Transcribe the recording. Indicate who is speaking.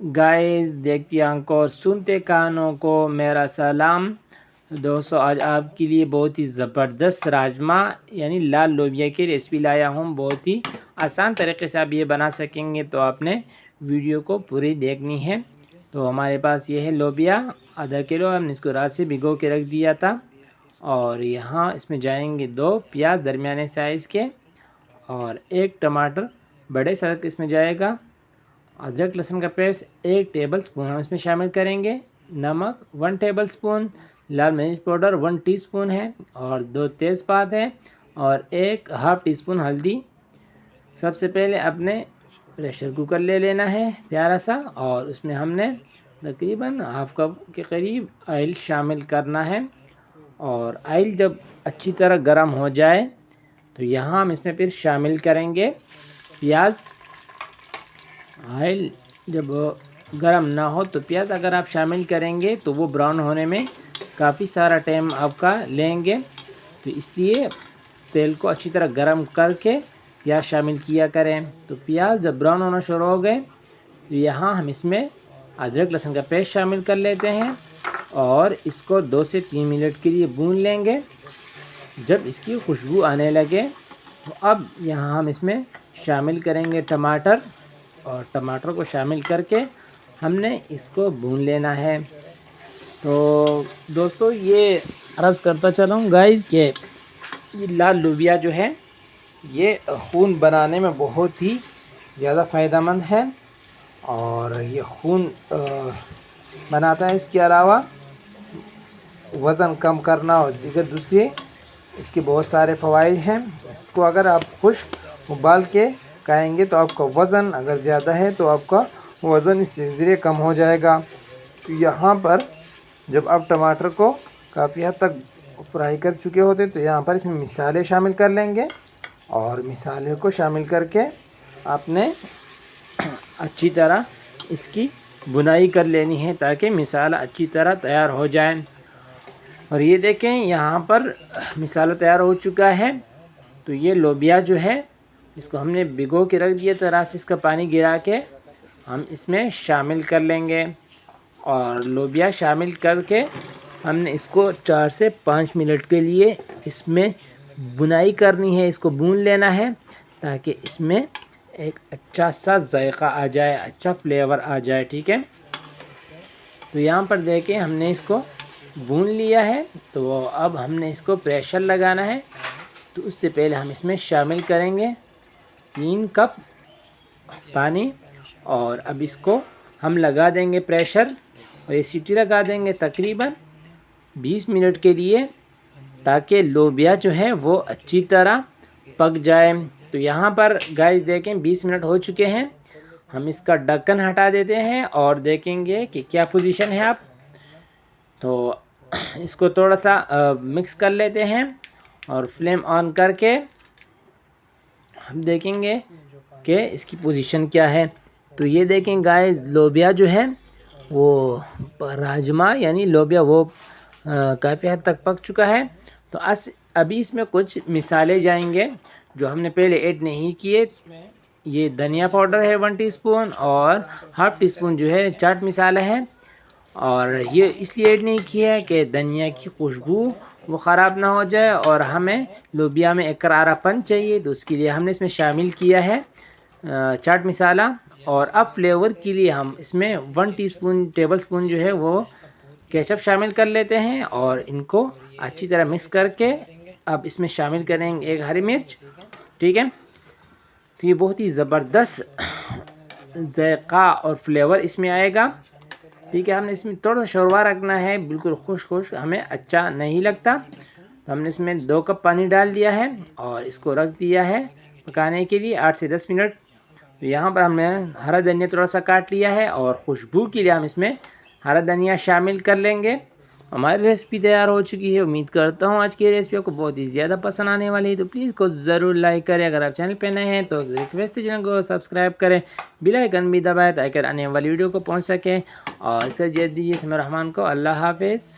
Speaker 1: Guys, देखती आंखों और सुनते कानों को मेरा सलाम। दोस्तों, आज आपके लिए बहुत ही ज़बरदस्त राजमा यानी लाल लोबिया की रेसिपी लाया हूँ। बहुत ही आसान तरीके से आप ये बना सकेंगे, तो आपने वीडियो को पूरी देखनी है। तो हमारे पास ये है लोबिया आधा किलो, हमने इसको रात से भिगो के रख दिया था। और यहाँ इसमें जाएंगे 2 प्याज दरमियाने साइज़ के, और 1 टमाटर बड़े साइज़ इसमें जाएगा। अदरक लहसुन का पेस्ट 1 टेबल स्पून हम इसमें शामिल करेंगे। नमक 1 टेबल स्पून, लाल मिर्च पाउडर 1 टीस्पून है, और 2 तेज़पात है, और 1 हाफ़ टी स्पून हल्दी। सबसे पहले अपने प्रेशर कुकर ले लेना है प्यारा सा, और उसमें हमने तकरीबन हाफ़ कप के करीब ऑयल शामिल करना है। और ऑयल जब अच्छी तरह गर्म हो जाए तो यहाँ हम इसमें फिर शामिल करेंगे प्याज। ऑयल जब गर्म ना हो तो प्याज अगर आप शामिल करेंगे तो वो ब्राउन होने में काफ़ी सारा टाइम आपका लेंगे, तो इसलिए तेल को अच्छी तरह गर्म करके प्याज शामिल किया करें। तो प्याज जब ब्राउन होना शुरू हो गए तो यहाँ हम इसमें अदरक लहसुन का पेस्ट शामिल कर लेते हैं, और इसको 2 से 3 मिनट के लिए भून लेंगे। जब इसकी खुशबू आने लगे तो अब यहाँ हम इसमें शामिल करेंगे टमाटर, और टमाटर को शामिल करके हमने इसको भून लेना है। तो दोस्तों, ये अर्ज़ करता चला हूँ गाइस कि ये लाल लोबिया जो है ये खून बनाने में बहुत ही ज़्यादा फ़ायदेमंद है, और ये खून बनाता है। इसके अलावा वज़न कम करना और दीगर दूसरे इसके बहुत सारे फ़वाइद हैं। इसको अगर आप खुश्क उबाल के खाएंगे तो आपका वज़न अगर ज़्यादा है तो आपका वज़न इससे ज़रिए कम हो जाएगा। तो यहाँ पर जब आप टमाटर को काफ़ी हद तक फ्राई कर चुके होते तो यहाँ पर इसमें मिसाले शामिल कर लेंगे, और मिसाले को शामिल करके आपने अच्छी तरह इसकी बुनाई कर लेनी है ताकि मिसाला अच्छी तरह तैयार हो जाए। और ये देखें, यहाँ पर मिसाला तैयार हो चुका है। तो ये लोबिया जो है इसको हमने भिगो के रख दिया था रात से, इसका पानी गिरा के हम इसमें शामिल कर लेंगे। और लोबिया शामिल करके हमने इसको 4 से 5 मिनट के लिए इसमें बुनाई करनी है, इसको भून लेना है ताकि इसमें एक अच्छा सा जायका आ जाए, अच्छा फ्लेवर आ जाए। ठीक है, तो यहाँ पर देखें हमने इसको भून लिया है। तो अब हमने इसको प्रेशर लगाना है। तो उससे पहले हम इसमें शामिल करेंगे 3 कप पानी, और अब इसको हम लगा देंगे प्रेशर, और ये सीटी लगा देंगे तकरीबन 20 मिनट के लिए, ताकि लोबिया जो है वो अच्छी तरह पक जाए। तो यहाँ पर गाइस देखें 20 मिनट हो चुके हैं। हम इसका ढक्कन हटा देते हैं और देखेंगे कि क्या पोजीशन है। आप तो इसको थोड़ा सा मिक्स कर लेते हैं, और फ्लेम ऑन करके हम देखेंगे कि इसकी पोजीशन क्या है। तो ये देखें गाइस, लोबिया जो है वो राजमा यानी लोबिया वो काफ़ी हद तक पक चुका है। तो अभी इसमें कुछ मिसाले जाएंगे जो हमने पहले ऐड नहीं किए। ये धनिया पाउडर है 1 टीस्पून, और हाफ़ टी स्पून जो है चाट मसाला है। और ये इसलिए ऐड नहीं किया है कि धनिया की खुशबू वो ख़राब ना हो जाए, और हमें लोबिया में एक करारापन चाहिए, तो उसके लिए हमने इसमें शामिल किया है चाट मसाला। और अब फ्लेवर के लिए हम इसमें 1 टेबल स्पून जो है वो केचप शामिल कर लेते हैं, और इनको अच्छी तरह मिक्स करके अब इसमें शामिल करेंगे 1 हरी मिर्च। ठीक है, तो ये बहुत ही ज़बरदस्त जायका और फ्लेवर इसमें आएगा। ठीक है, हमने इसमें थोड़ा सा शोरबा रखना है, बिल्कुल खुश्क हमें अच्छा नहीं लगता। तो हमने इसमें 2 कप पानी डाल दिया है, और इसको रख दिया है पकाने के लिए 8 से 10 मिनट। तो यहाँ पर हमने हरा धनिया थोड़ा सा काट लिया है, और खुशबू के लिए हम इसमें हरा धनिया शामिल कर लेंगे। हमारी रेसिपी तैयार हो चुकी है। उम्मीद करता हूँ आज की रेसिपी आपको बहुत ही ज़्यादा पसंद आने वाली है। तो प्लीज़ को ज़रूर लाइक करें। अगर आप चैनल पे नए हैं तो रिक्वेस्ट है चैनल को सब्सक्राइब करें, बेल आइकन भी दबाएं ताकि आने वाली वीडियो को पहुँच सकें। और इसे दीजिए समय रहमान को। अल्लाह हाफिज़।